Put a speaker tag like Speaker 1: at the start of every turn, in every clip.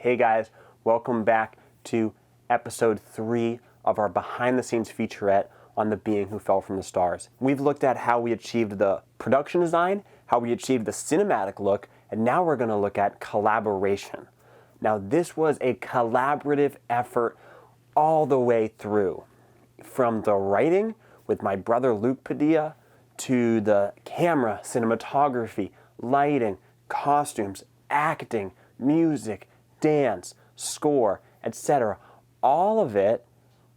Speaker 1: Hey guys, welcome back to episode 3 of our behind the scenes featurette on The Being Who Fell from the Stars. We've looked at how we achieved the production design, how we achieved the cinematic look, and now we're going to look at collaboration. Now this was a collaborative effort all the way through. From the writing with my brother Luke Padilla, to the camera, cinematography, lighting, costumes, acting, music, dance, score, etc. All of it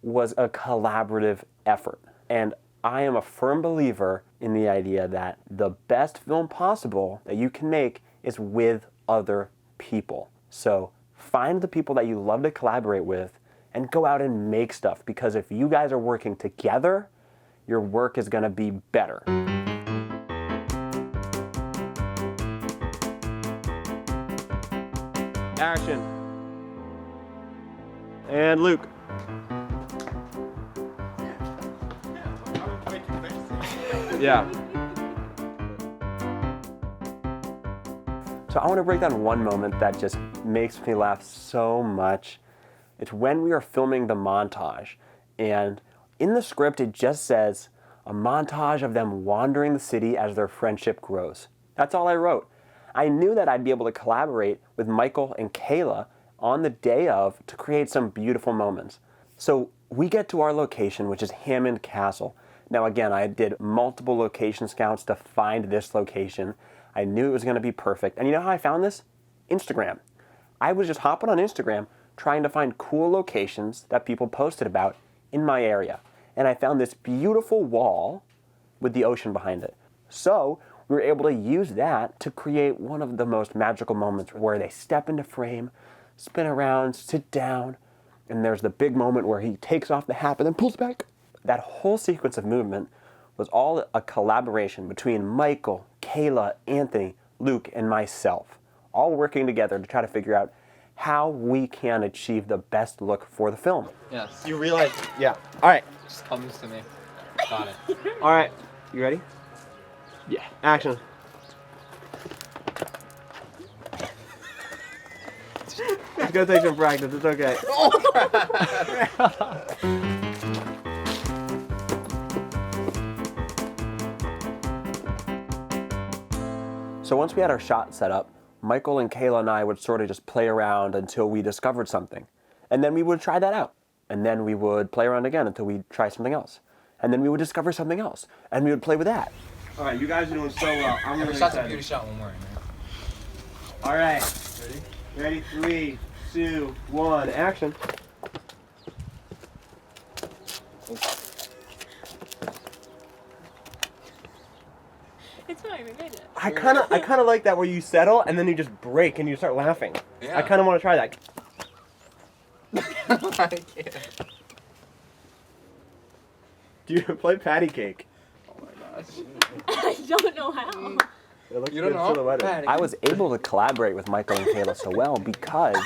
Speaker 1: was a collaborative effort. And I am a firm believer in the idea that the best film possible that you can make is with other people. So find the people that you love to collaborate with and go out and make stuff, because if you guys are working together, your work is going to be better. Action. And Luke. Yeah. So I want to break down one moment that just makes me laugh so much. It's when we are filming the montage, and in the script it just says a montage of them wandering the city as their friendship grows. That's all I wrote. I knew that I'd be able to collaborate with Michael and Kayla on the day of to create some beautiful moments. So we get to our location, which is Hammond Castle. Now again, I did multiple location scouts to find this location. I knew it was going to be perfect. And you know how I found this? Instagram. I was just hopping on Instagram trying to find cool locations that people posted about in my area. And I found this beautiful wall with the ocean behind it. So we were able to use that to create one of the most magical moments where they step into frame, spin around, sit down, and there's the big moment where he takes off the hat and then pulls back. That whole sequence of movement was all a collaboration between Michael, Kayla, Anthony, Luke, and myself, all working together to try to figure out how we can achieve the best look for the film.
Speaker 2: Yes.
Speaker 1: You realize, yeah. All right.
Speaker 2: Just comes to me. Got it.
Speaker 1: All right. You ready?
Speaker 2: Yeah.
Speaker 1: Action. It's gonna take some practice. It's okay. So once we had our shot set up, Michael and Kayla and I would sort of just play around until we discovered something. And then we would try that out. And then we would play around again until we try something else. And then we would discover something else. And we would play with that. All right, you guys are doing so well. I'm really excited.
Speaker 2: Every shot one more.
Speaker 1: All right. Ready? 3, 2, 1, action.
Speaker 3: It's fine, we made it.
Speaker 1: I kind of like that where you settle and then you just break and you start laughing.
Speaker 2: Yeah.
Speaker 1: I kind of want to try that.
Speaker 2: I can't.
Speaker 1: Do you play patty cake?
Speaker 2: Oh my gosh.
Speaker 3: I don't know how.
Speaker 1: It looks
Speaker 2: You don't
Speaker 1: good
Speaker 2: know?
Speaker 1: silhouetted.
Speaker 2: Patty
Speaker 1: I
Speaker 2: cake.
Speaker 1: was able to collaborate with Michael and Kayla so well because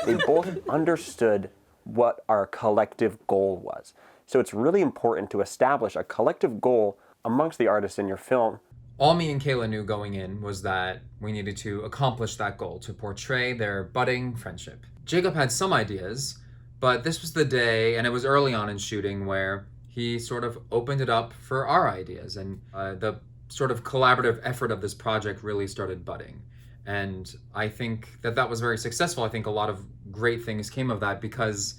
Speaker 1: they both understood what our collective goal was. So it's really important to establish a collective goal amongst the artists in your film.
Speaker 4: All me and Kayla knew going in was that we needed to accomplish that goal, to portray their budding friendship. Jacob had some ideas, but this was the day, and it was early on in shooting, where he sort of opened it up for our ideas, and the sort of collaborative effort of this project really started budding. And I think that was very successful. I think a lot of great things came of that because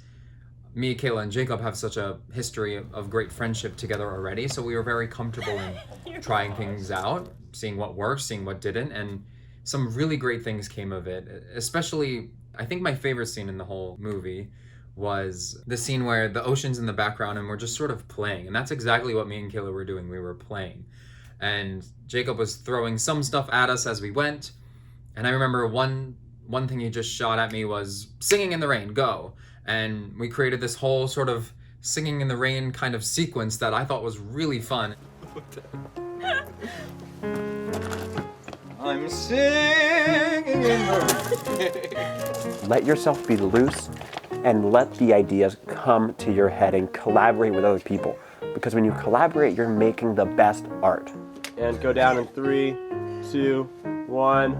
Speaker 4: me, Kayla, and Jacob have such a history of great friendship together already, so we were very comfortable in trying things out, seeing what worked, seeing what didn't, and some really great things came of it. Especially, I think my favorite scene in the whole movie was the scene where the ocean's in the background and we're just sort of playing, and that's exactly what me and Kayla were doing. We were playing, and Jacob was throwing some stuff at us as we went, and I remember one thing he just shot at me was "Singing in the Rain, go!" And we created this whole sort of singing in the rain kind of sequence that I thought was really fun.
Speaker 2: I'm singing in the rain.
Speaker 1: Let yourself be loose and let the ideas come to your head and collaborate with other people. Because when you collaborate, you're making the best art. And go down in 3, 2, 1.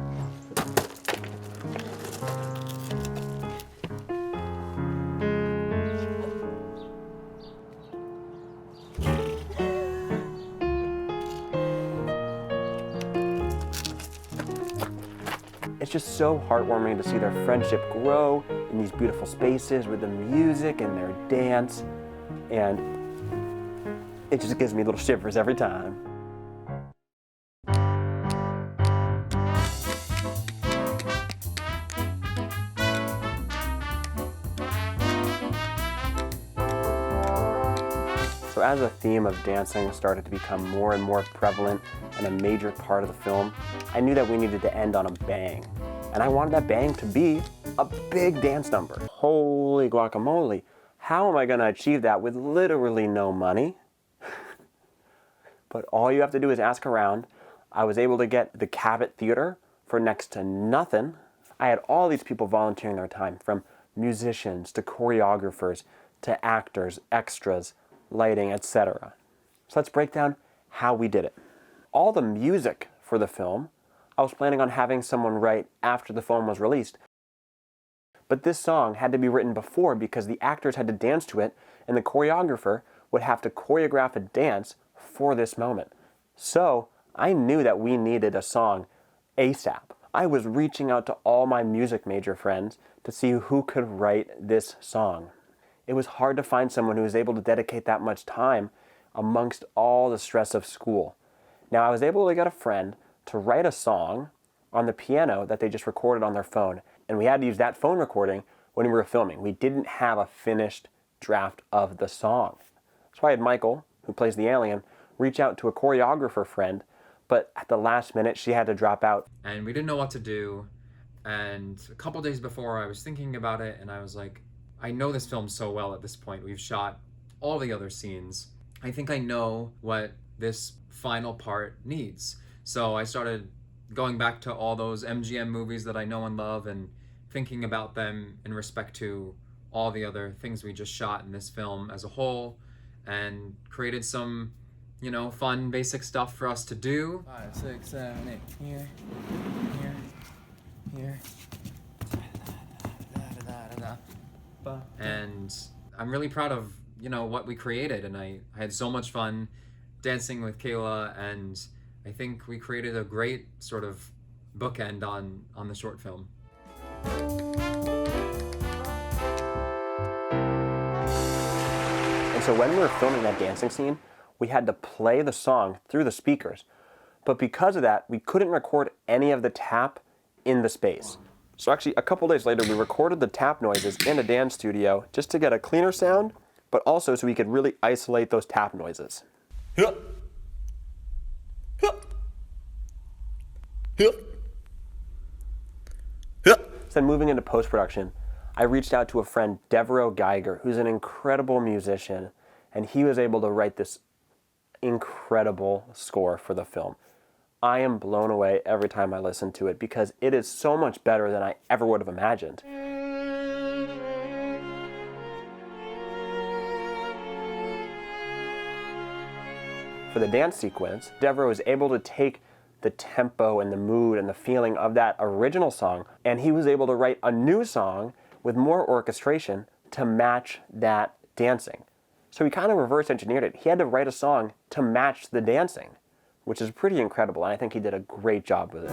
Speaker 1: it's just so heartwarming to see their friendship grow in these beautiful spaces with the music and their dance. And it just gives me little shivers every time. So as the theme of dancing started to become more and more prevalent and a major part of the film, I knew that we needed to end on a bang. And I wanted that bang to be a big dance number. Holy guacamole. How am I gonna achieve that with literally no money? But all you have to do is ask around. I was able to get the Cabot Theater for next to nothing. I had all these people volunteering their time, from musicians to choreographers to actors, extras, lighting, etc. So let's break down how we did it. All the music for the film, I was planning on having someone write after the film was released. But this song had to be written before because the actors had to dance to it and the choreographer would have to choreograph a dance for this moment. So I knew that we needed a song ASAP. I was reaching out to all my music major friends to see who could write this song. It was hard to find someone who was able to dedicate that much time amongst all the stress of school. Now, I was able to get a friend to write a song on the piano that they just recorded on their phone, and we had to use that phone recording when we were filming. We didn't have a finished draft of the song. So I had Michael, who plays the alien, reach out to a choreographer friend, but at the last minute, she had to drop out.
Speaker 4: And we didn't know what to do. And a couple days before, I was thinking about it, and I was like, I know this film so well at this point. We've shot all the other scenes. I think I know what this final part needs. So I started going back to all those MGM movies that I know and love and thinking about them in respect to all the other things we just shot in this film as a whole, and created some, fun basic stuff for us to do.
Speaker 2: 5, 6, 7, 8. Here, here.
Speaker 4: And I'm really proud of, what we created. And I had so much fun dancing with Kayla, and I think we created a great sort of bookend on the short film.
Speaker 1: And so when we were filming that dancing scene, we had to play the song through the speakers. But because of that, we couldn't record any of the tap in the space. So actually, a couple days later, we recorded the tap noises in a dance studio just to get a cleaner sound, but also so we could really isolate those tap noises. So then moving into post-production, I reached out to a friend, Devereaux Geiger, who's an incredible musician, and he was able to write this incredible score for the film. I am blown away every time I listen to it because it is so much better than I ever would have imagined. For the dance sequence, Devereaux was able to take the tempo and the mood and the feeling of that original song, and he was able to write a new song with more orchestration to match that dancing. So he kind of reverse engineered it. He had to write a song to match the dancing, which is pretty incredible, and I think he did a great job with it.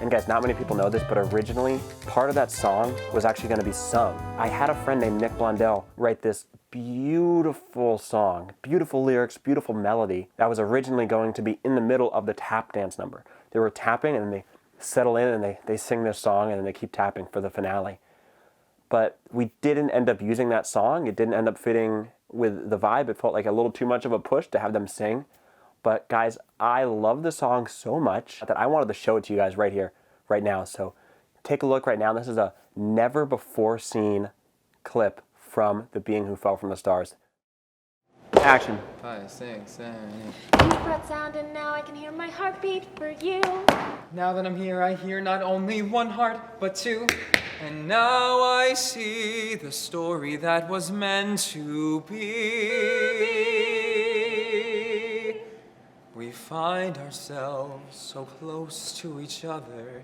Speaker 1: And guys, not many people know this, but originally, part of that song was actually going to be sung. I had a friend named Nick Blondell write this beautiful song, beautiful lyrics, beautiful melody that was originally going to be in the middle of the tap dance number. They were tapping and they settle in and they sing this song and then they keep tapping for the finale. But we didn't end up using that song. It didn't end up fitting with the vibe. It felt like a little too much of a push to have them sing. But guys, I love the song so much that I wanted to show it to you guys right here, right now. So take a look right now. This is a never before seen clip from The Being Who Fell from the Stars. Action.
Speaker 2: 5, 6, 7, 8.
Speaker 3: You brought sound and now I can hear my heartbeat for you.
Speaker 2: Now that I'm here, I hear not only one heart, but two. And now I see the story that was meant to be. We find ourselves so close to each other,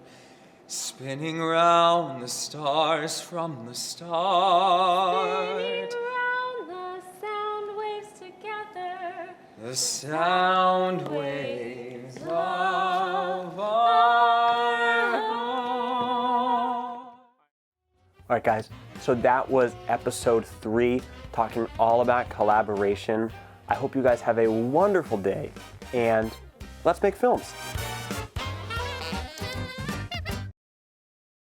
Speaker 2: spinning round the stars from the start.
Speaker 3: Spinning round the sound waves together.
Speaker 2: The sound waves of our heart.
Speaker 1: All right, guys, so that was episode 3, talking all about collaboration. I hope you guys have a wonderful day, and let's make films.